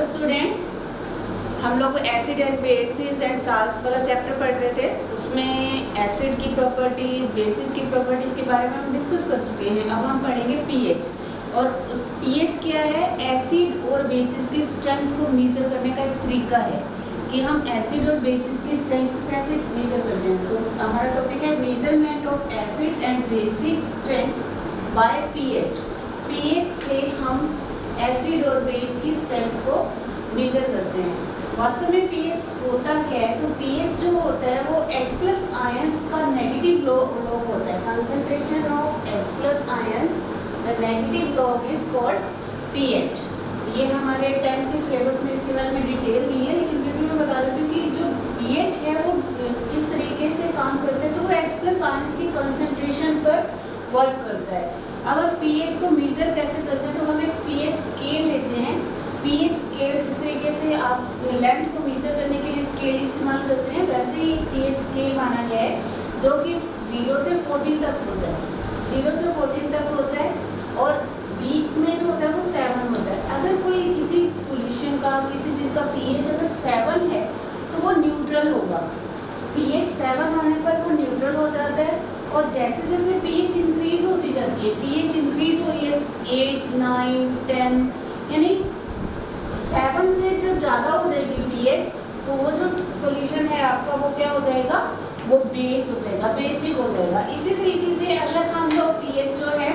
Students, हम लोग acid and bases and salts वाला चैप्टर पढ़ रहे थे। उसमें एसिड की प्रॉपर्टी, बेसिस की प्रॉपर्टीज़ के बारे में हम डिस्कस कर चुके हैं। अब हम पढ़ेंगे पीएच। और पीएच क्या है? एसिड और बेसिस की स्ट्रेंथ को मेज़र करने का एक तरीका है कि हम एसिड और बेसिस की स्ट्रेंथ को कैसे मेज़र करते हैं। तो हमारा टॉपिक है measurement of acids and basic strengths by pH. PH से हम एसिड और बेस की स्ट्रेंथ को मेज़र करते हैं। वास्तव में पीएच होता क्या है? तो पीएच जो होता है वो H+ आयंस का नेगेटिव लॉग होता है। Concentration of H+ ions, the negative log is called pH. ये हमारे 10th के सिलेबस में इसके बारे में डिटेल नहीं है, लेकिन फिर भी मैं बता देती हूँ कि जो पीएच है वो किस तरीके से काम करते हैं। तो वो H+ आयंस की कंसंट्रेशन पर वर्क करता है। अब हम पीएच को मेज़र कैसे करते हैं? तो हम एक पीएच स्केल लेते हैं। पीएच स्केल जिस तरीके से आप लेंथ को मेज़र करने के लिए स्केल इस्तेमाल करते हैं, वैसे ही पीएच स्केल माना गया है जो कि 0 से 14 तक होता है। 0 से 14 तक होता है और बीच में जो होता है वो 7 होता है। अगर कोई किसी सॉल्यूशन का, किसी चीज़ का पीएच अगर 7 है तो वो न्यूट्रल होगा। पीएच 7 होने पर वो न्यूट्रल हो जाता है। और जैसे जैसे पीएच इंक्रीज होती जाती है, पीएच इंक्रीज हो रही है 8, 9, 10, यानी 7 से जब ज़्यादा हो जाएगी पीएच, तो वो जो सॉल्यूशन है आपका वो क्या हो जाएगा? वो बेस हो जाएगा, बेसिक हो जाएगा। इसी तरीके से अगर हम लोग पीएच जो है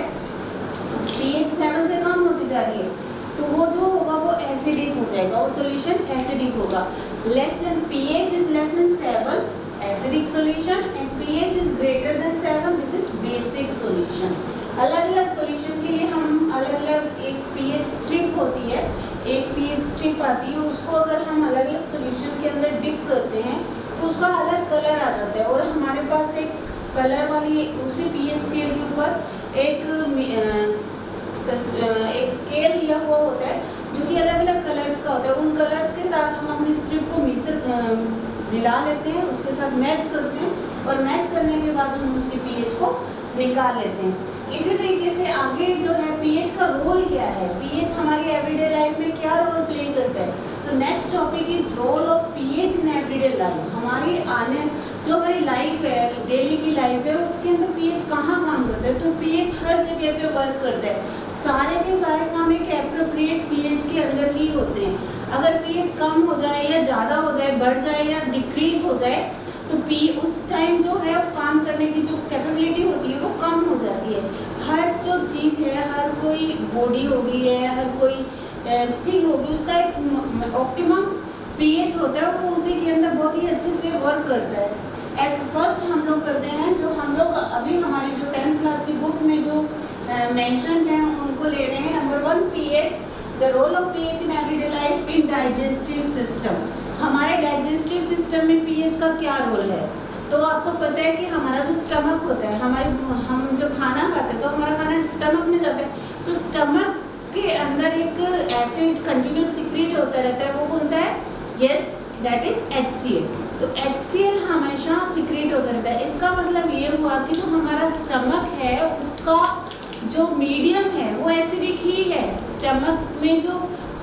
पीएच 7 से कम होती जा रही है तो वो जो होगा वो एसिडिक हो जाएगा, वो सॉल्यूशन एसिडिक होगा। pH is less than 7 acidic solution and pH is greater than 7 this is basic solution. अलग अलग सॉल्यूशन के लिए हम अलग अलग एक पीएच स्ट्रिप होती है, एक पीएच स्ट्रिप आती है, उसको अगर हम अलग अलग सॉल्यूशन के अंदर डिप करते हैं तो उसका अलग कलर आ जाता है। और हमारे पास एक कलर वाली उसी पीएच स्केल के ऊपर एक स्केल दिया हुआ होता है जो कि अलग अलग कलर्स का होता है। उन कलर्स के साथ हम अपनी स्ट्रिप को मिला लेते हैं, उसके साथ मैच करते हैं और मैच करने के बाद हम उसके पीएच को निकाल लेते हैं। इसी तरीके से आगे जो है पीएच का रोल क्या है, पीएच हमारी एवरीडे लाइफ में क्या रोल प्ले करता है। तो next topic is role of pH in everyday life. हमारी जो हमारी लाइफ है, डेली की लाइफ है, उसके अंदर पीएच कहाँ काम करता है? तो पीएच हर जगह पे वर्क करता है। सारे के सारे काम एक एप्रोप्रिएट पीएच के अंदर ही होते हैं। अगर पीएच कम हो जाए या ज़्यादा हो जाए, बढ़ जाए या डिक्रीज हो जाए, तो उस टाइम जो है काम करने की जो कैपेबिलिटी होती है वो कम हो जाती है। हर जो चीज़ है, हर कोई बॉडी हो गई है, हर कोई थिंग होगी, उसका एक ऑप्टिमम पीएच होता है, वो उसी के अंदर बहुत ही अच्छे से वर्क करता है। फर्स्ट हम लोग करते हैं, जो हम लोग अभी हमारी जो 10th क्लास की बुक में जो मेंशन है उनको ले रहे हैं। Number 1 pH, the role of pH in everyday life in digestive system. हमारे डाइजेस्टिव सिस्टम में पीएच का क्या रोल है? तो आपको पता है कि हमारा जो स्टमक होता है, हम जो खाना खाते हैं तो हमारा खाना स्टमक में जाता है, तो स्टमक के अंदर एक एसिड कंटिन्यूस सीक्रेट होता रहता है। वो कौन सा है? Yes, that is HCl। तो HCl हमेशा सीक्रेट होता रहता है। इसका मतलब ये हुआ कि जो हमारा स्टमक है उसका जो मीडियम है वो एसिडिक ही है। स्टमक में जो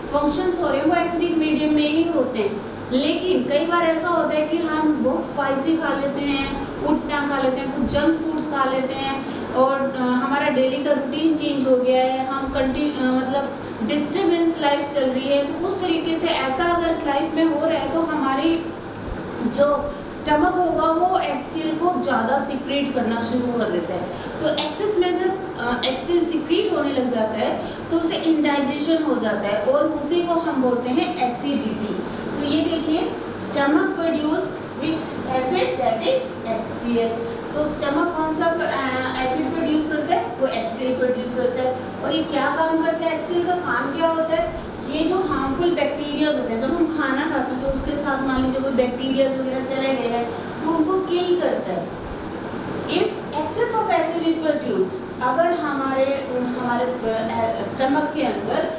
फंक्शंस हो रहे हैं वो एसिडिक मीडियम में ही होते हैं। लेकिन कई बार ऐसा होता है कि हम बहुत स्पाइसी खा लेते हैं, उठना खा लेते हैं, कुछ जंक फूड्स खा लेते हैं और हमारा डेली का रूटीन चेंज हो गया है, हम मतलब डिस्टर्बेंस लाइफ चल रही है। तो उस तरीके से ऐसा अगर लाइफ में हो रहा है तो हमारी जो स्टमक होगा वो HCl को ज़्यादा सीक्रेट करना शुरू कर देता है। तो एक्सेस में जब HCl सीक्रेट होने लग जाता है तो उसे इंडाइजेशन हो जाता है और उसी को हम बोलते हैं एसिडिटी। तो ये देखिए, stomach produce which acid, that is HCl। तो स्टमक कौन सा एसिड प्रोड्यूस करता है? वो HCl प्रोड्यूस करता है। और ये क्या काम करता है? HCl का काम क्या होता है? ये जो हार्मफुल बैक्टीरियाज होते हैं, जब हम खाना खाते हैं तो उसके साथ मान लीजिए कोई बैक्टीरियाज वगैरह चले गए हैं तो उनको किल करता है। If excess of acid is produced, अगर हमारे स्टमक के अंदर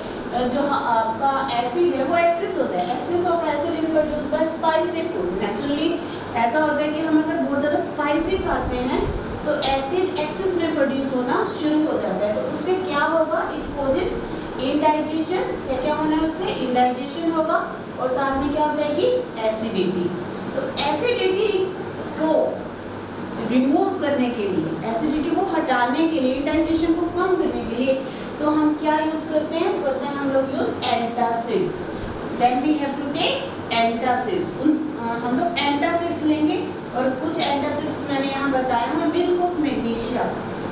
जो आपका एसिड है वो एक्सेस हो जाए, excess of acid is produced by spicy food. Naturally ऐसा होता है कि हम अगर बहुत ज़्यादा स्पाइसी खाते हैं तो एसिड एक्सेस में प्रोड्यूस होना शुरू हो जाता है। तो उससे क्या होगा? इट कॉजेस इंडाइजेशन, क्या क्या होना है उससे, इंडाइजेशन होगा, और साथ में क्या हो जाएगी, एसिडिटी। तो एसिडिटी को रिमूव करने के लिए, एसिडिटी को हटाने के लिए, इंडाइजेशन को कम करने के लिए, तो हम क्या यूज करते हैं हम लोग use antacids. Then we have to take antacids. हम लोग एंटासिड्स लेंगे, और कुछ एंटासिड्स मैंने यहाँ बताया है, milk of magnesium,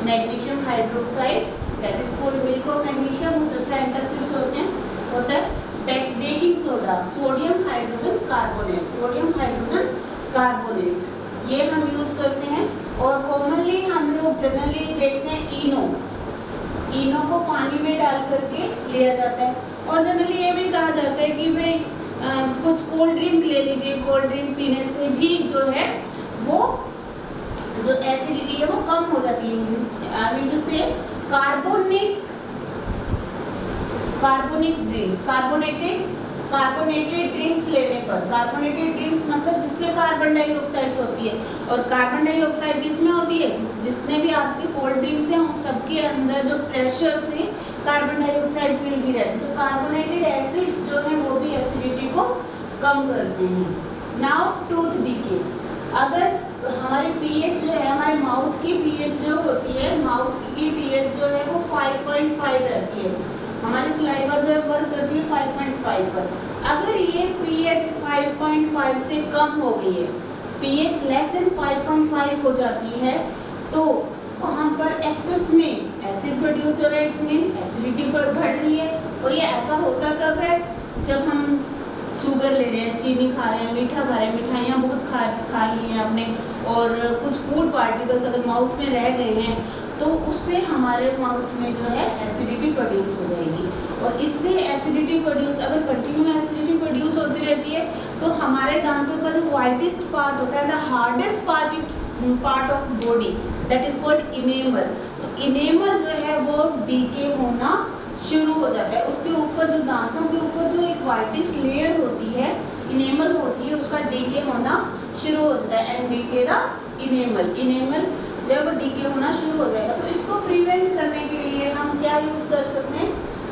magnesium hydroxide, that is called milk of magnesium, बहुत अच्छा एंटासिड्स होता है। Baking soda, sodium hydrogen carbonate, sodium hydrogen carbonate, ये हम यूज करते हैं। और कॉमनली हम लोग जनरली देखते हैं इनो को पानी में डाल करके लिया जाता है, और जनरली ये भी कहा जाता है कि भाई कुछ कोल्ड ड्रिंक ले लीजिए, कोल्ड ड्रिंक पीने से भी जो है वो जो एसिडिटी है वो कम हो जाती है। आई मीन टू से कार्बोनिक ड्रिंक्स, कार्बोनेटेड ड्रिंक्स लेने पर, कार्बोनेटेड ड्रिंक्स मतलब जिसमें कार्बन डाइऑक्साइड्स होती है, और कार्बन डाइऑक्साइड किसमें होती है, जितने भी आपके कोल्ड ड्रिंक्स हैं उन सबके अंदर जो प्रेशर से कार्बन डाइऑक्साइड फिल की रहती है, तो कार्बोनेटेड एसिड्स जो है वो भी एसिडिटी को कम करते हैं। नाउ टूथ डीके, अगर हमारी पीएच जो है, हमारे माउथ की पीएच जो होती है, माउथ की पीएच जो है वो 5.5 रहती है, हमारी सलाइवा जो है वर्क करती है 5.5 पर। अगर ये पीएच 5.5 से कम हो गई है, पीएच लेस देन 5.5 हो जाती है, तो वहाँ पर एक्सेस में एसिड प्रोड्यूस हो रहा है, इसमें एसिडिटी पर बढ़ रही है। और ये ऐसा होता कब है, जब हम शुगर ले रहे हैं, चीनी खा रहे हैं, मीठा खा रहे हैं, मिठाइयाँ बहुत खा ली हैं आपने, और कुछ फूड पार्टिकल्स अगर माउथ में रह गए हैं, तो उससे हमारे माउथ में जो है एसिडिटी प्रोड्यूस हो जाएगी। और इससे एसिडिटी प्रोड्यूस, अगर कंटिन्यू एसिडिटी प्रोड्यूस होती रहती है, तो हमारे दांतों का जो वाइटेस्ट पार्ट होता है, the hardest part of body, that is called enamel, तो इनेमल जो है वो डीके होना शुरू हो जाता है। उसके ऊपर जो दांतों के ऊपर जो एक वाइटिश लेयर होती है, इनेमल होती है, उसका डीके होना शुरू हो जाता है, एंड डीके द इनेमल जब डीके होना शुरू हो जाएगा। तो इसको प्रिवेंट करने के लिए हम क्या यूज कर सकते हैं,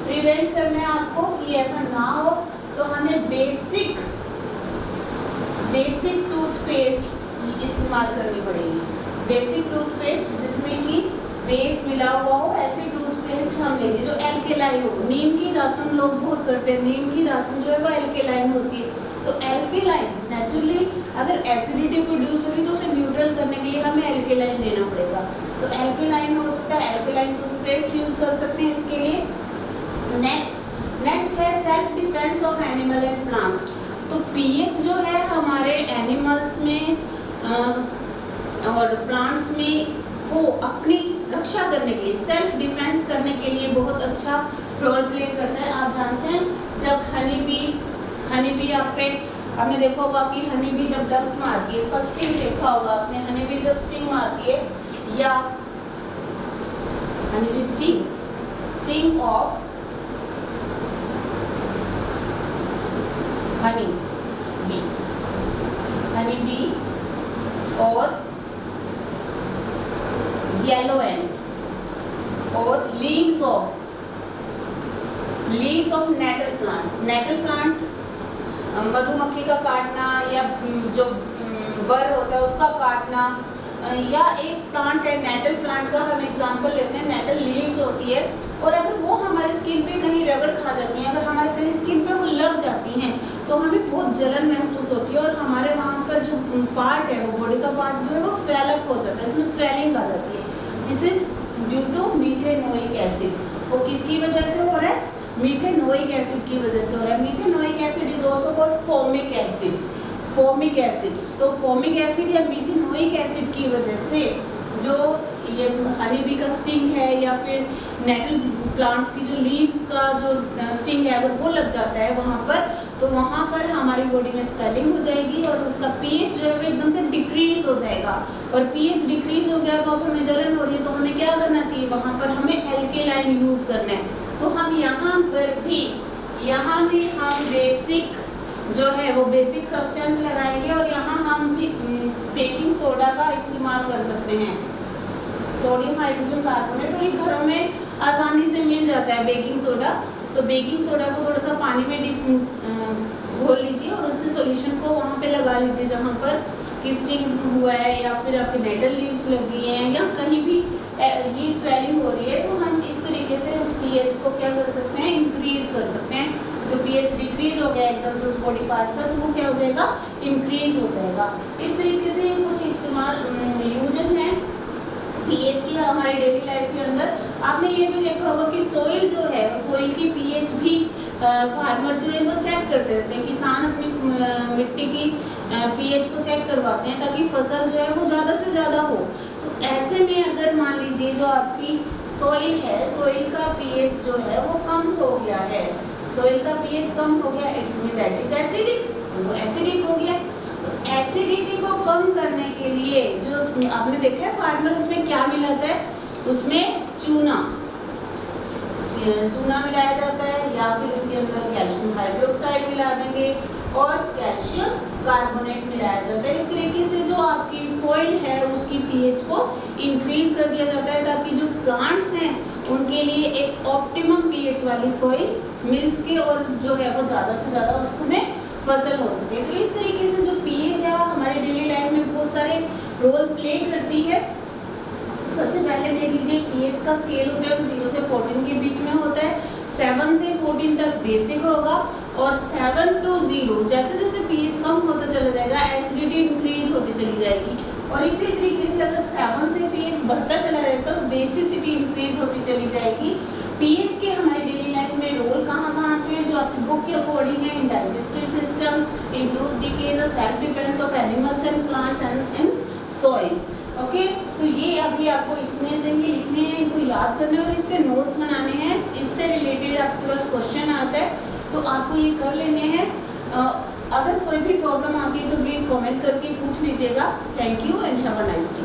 प्रिवेंट करने आपको कि ऐसा ना हो, तो हमें बेसिक टूथपेस्ट इस्तेमाल करनी पड़ेगी। बेसिक टूथपेस्ट जिसमें कि बेस मिला हुआ हो, ऐसी टूथपेस्ट हम लेंगे जो एल्केलाइन हो। नीम की दातुन लोग बहुत करते हैं, नीम की दातुन जो है वो एल्केलाइन होती है, तो एल्केलाइन नेचुरली अगर एसिडिटी प्रोड्यूस हो रही तो उसे न्यूट्रल करने के लिए हमें एल्केलाइन लेना पड़ेगा, तो एल्केलाइन हो सकता है, एल्केलाइन टूथपेस्ट यूज कर सकते हैं इसके लिए। नेक्स्ट है self defence of animal and plants. तो पीएच जो है हमारे एनिमल्स में और प्लांट्स में को अपनी रक्षा करने के लिए, सेल्फ डिफेंस करने के लिए बहुत अच्छा रोल प्ले करता है। आप जानते हैं जब हनी बी आपने देखा होगा कि हनी बी जब डंक मारती है, उसका स्टिंग देखा होगा आपने, हनी बी जब स्टिंग मारती है, या honey bee sting of honey bee और येलो एंड और लीव्स ऑफ नेटल प्लांट, मधुमक्खी का काटना या जो बर होता है उसका काटना, या एक प्लांट है नेटल प्लांट का हम एग्जांपल लेते हैं, नेटल लीव्स होती है, और अगर वो हमारे स्किन पे कहीं रगड़ खा जाती हैं, अगर हमारे कहीं स्किन पे वो लग जाती हैं, तो हमें बहुत जलन महसूस होती है, और हमारे वहाँ पर जो पार्ट है, वो बॉडी का पार्ट जो है वो स्वेलअप हो जाता है, इसमें स्वेलिंग आ जाती है। This is due to methanoic acid. वो किसकी वजह से हो रहा है, मीथेनोइक एसिड की वजह से हो रहा है। Methanoic acid is also called formic acid. तो फोमिक एसिड या मीथेनोइक एसिड की वजह से जो ये हनी बी का स्टिंग है, या फिर नेटल प्लांट्स की जो लीव्स का जो स्टिंग है, अगर वो लग जाता है वहाँ पर, तो वहाँ पर हमारी बॉडी में स्वेलिंग हो जाएगी, और उसका पीएच जो है वो एकदम से डिक्रीज हो जाएगा। और पीएच डिक्रीज हो गया तो अब हमें जलन हो रही है, तो हमें क्या करना चाहिए, वहाँ पर हमें एल्केलाइन यूज करना है। तो हम यहाँ भी हम बेसिक जो है वो बेसिक सब्सटेंस लगाएंगे, और यहाँ हम भी बेकिंग सोडा का इस्तेमाल कर सकते हैं, सोडियम हाइड्रोजन कार्बोनेट, और ये घरों में आसानी से मिल जाता है बेकिंग सोडा, तो बेकिंग सोडा को थोड़ा सा पानी में डिप घोल लीजिए और उसके सॉल्यूशन को वहाँ पे लगा लीजिए जहाँ पर किस्टिंग हुआ है या फिर आपके नेटल लीव्स लग गई हैं या कहीं भी ये स्वेलिंग हो रही है, तो हम इस तरीके से उस पीएच को क्या कर सकते हैं, इंक्रीज कर सकते हैं। जो पीएच डिक्रीज हो गया एकदम से उस बॉडी पार्ट का, तो वो क्या हो जाएगा, इंक्रीज हो जाएगा। इस तरीके से कुछ इस्तेमाल यूजेस हैं पीएच की हमारी डेली लाइफ के अंदर। आपने ये भी देखा होगा कि सोइल जो है, सोइल की पीएच भी फार्मर जो है वो चेक करते रहते हैं। किसान अपनी मिट्टी की पीएच को चेक करवाते हैं ताकि फसल जो है वो ज़्यादा से ज़्यादा हो। तो ऐसे में अगर मान लीजिए जो आपकी सोइल है, सोइल का पीएच जो है वो कम हो गया है, सोइल का पीएच कम हो गया, it's mean that is acidic, वो एसिडिक हो गया। तो एसिडिटी को कम करने के लिए जो आपने देखा है फार्मर उसमें क्या मिलाता है, उसमें चूना मिलाया जाता है या फिर उसके अंदर कैल्शियम हाइड्रोक्साइड मिला देंगे और कैल्शियम कार्बोनेट मिलाया जाता है। इस तरीके से जो आपकी सॉइल है उसकी पीएच को इंक्रीज कर दिया जाता है ताकि जो प्लांट्स हैं उनके लिए एक ऑप्टिमम पीएच वाली सॉइल मिल सके और जो है वो ज़्यादा से ज़्यादा उसमें फसल हो सके। तो इस तरीके से जो पीएच है हमारे डेली लाइफ में बहुत सारे रोल प्ले करती है। सबसे पहले देख लीजिए पीएच का स्केल होता है वो 0 से 14 के बीच में होता है। 7 से 14 तक बेसिक होगा और 7 to 0 जैसे जैसे पीएच कम होता चला जाएगा एसिडिटी इंक्रीज होती चली जाएगी और इसी तरीके से अगर 7 से पीएच बढ़ता चला जाएगा तो बेसिसिटी इंक्रीज होती चली जाएगी। पीएच के हमारी डेली लाइफ में रोल कहाँ पे है, जो आपकी बुक के अकॉर्डिंग है, in digestive system, in tooth decay, the self defence of animals and plants and in soil. Okay, तो ये अभी आपको इतने से ही लिखने हैं, इनको याद करने और इस पे नोट्स बनाने हैं। इससे रिलेटेड आपके पास क्वेश्चन आता है तो आपको ये कर लेने हैं। अगर कोई भी प्रॉब्लम आती है तो प्लीज़ कमेंट करके पूछ लीजिएगा। Thank you and have a nice day.